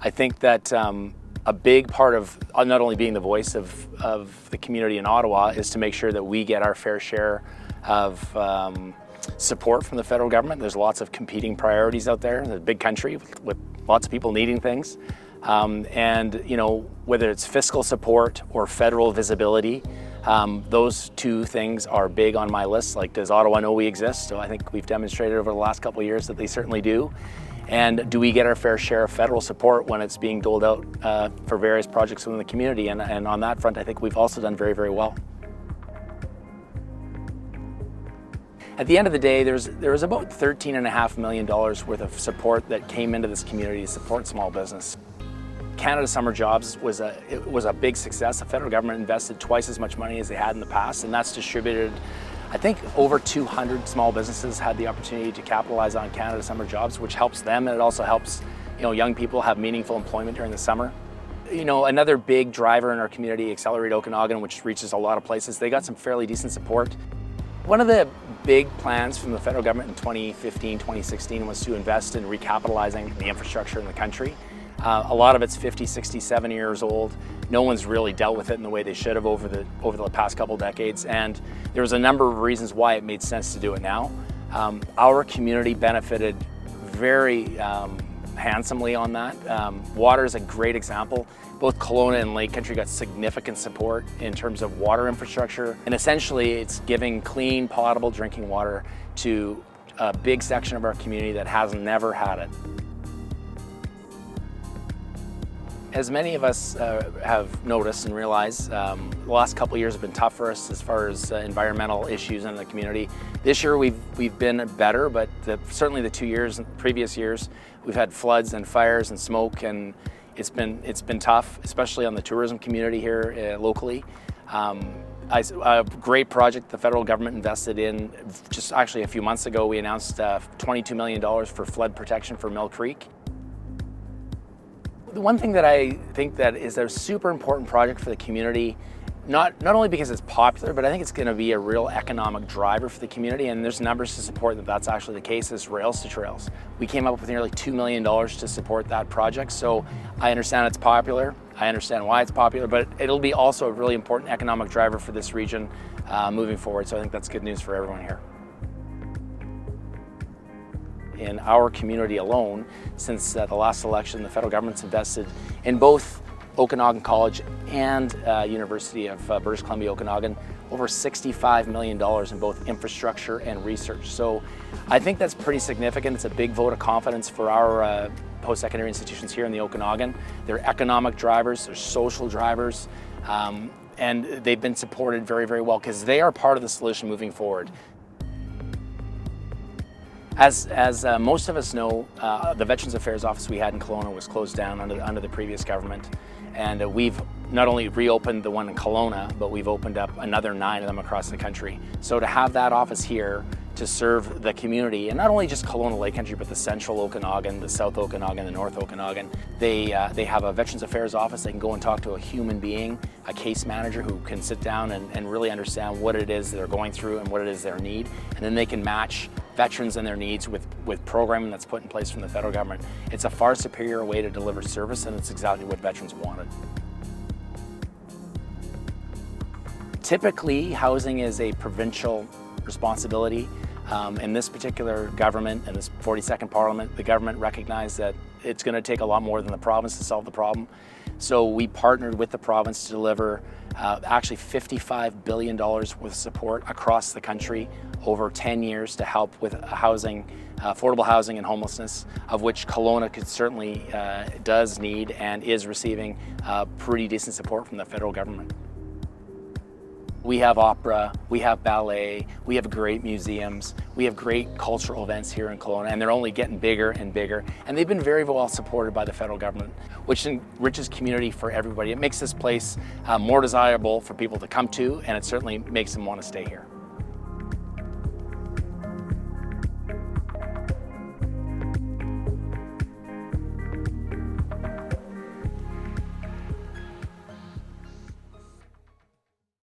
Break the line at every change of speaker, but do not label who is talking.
I think that a big part of not only being the voice of the community in Ottawa is to make sure that we get our fair share of support from the federal government. There's lots of competing priorities out there. It's a big country with lots of people needing things. And you know, whether it's fiscal support or federal visibility, those two things are big on my list. Like, does Ottawa know we exist? So I think we've demonstrated over the last couple of years that they certainly do. And do we get our fair share of federal support when it's being doled out for various projects within the community? And on that front, I think we've also done very, very well. At the end of the day, there was about $13.5 million worth of support that came into this community to support small business. Canada Summer Jobs was a big success. The federal government invested twice as much money as they had in the past, and that's distributed. I think over 200 small businesses had the opportunity to capitalize on Canada Summer Jobs, which helps them, and it also helps, you know, young people have meaningful employment during the summer. You know, another big driver in our community, Accelerate Okanagan, which reaches a lot of places, they got some fairly decent support. One of the big plans from the federal government in 2015, 2016 was to invest in recapitalizing the infrastructure in the country. A lot of it's 50, 60, 70 years old. No one's really dealt with it in the way they should have over the past couple decades, and there was a number of reasons why it made sense to do it now. Our community benefited very handsomely on that. Water is a great example. Both Kelowna and Lake Country got significant support in terms of water infrastructure, and essentially it's giving clean, potable drinking water to a big section of our community that has never had it. As many of us have noticed and realized, the last couple of years have been tough for us as far as environmental issues in the community. This year we've been better, but certainly the 2 years, previous years, we've had floods and fires and smoke, and it's been tough, especially on the tourism community here locally. A great project the federal government invested in just actually a few months ago. We announced $22 million for flood protection for Mill Creek. The one thing that I think that is a super important project for the community, not only because it's popular, but I think it's going to be a real economic driver for the community, and there's numbers to support that that's actually the case, is Rails to Trails. We came up with nearly $2 million to support that project, so I understand it's popular, I understand why it's popular, but it'll be also a really important economic driver for this region moving forward, so I think that's good news for everyone here. In our community alone, since the last election, the federal government's invested in both Okanagan College and University of British Columbia Okanagan over $65 million in both infrastructure and research. So I think that's pretty significant. It's a big vote of confidence for our post-secondary institutions here in the Okanagan. They're economic drivers, they're social drivers, and they've been supported very, very well because they are part of the solution moving forward. As most of us know, the Veterans Affairs office we had in Kelowna was closed down under the previous government, and we've not only reopened the one in Kelowna, but we've opened up another 9 of them across the country. So to have that office here to serve the community, and not only just Kelowna Lake Country, but the Central Okanagan, the South Okanagan, the North Okanagan, they have a Veterans Affairs office. They can go and talk to a human being, a case manager who can sit down and really understand what it is they're going through and what it is their need, and then they can match veterans and their needs with programming that's put in place from the federal government. It's a far superior way to deliver service, and it's exactly what veterans wanted. Typically, housing is a provincial responsibility. In this particular government, in this 42nd Parliament, the government recognized that it's going to take a lot more than the province to solve the problem. So we partnered with the province to deliver actually $55 billion worth of support across the country over 10 years to help with housing, affordable housing and homelessness, of which Kelowna could certainly does need and is receiving pretty decent support from the federal government. We have opera, we have ballet, we have great museums, we have great cultural events here in Kelowna, and they're only getting bigger and bigger. And they've been very well supported by the federal government, which enriches community for everybody. It makes this place more desirable for people to come to, and it certainly makes them want to stay here.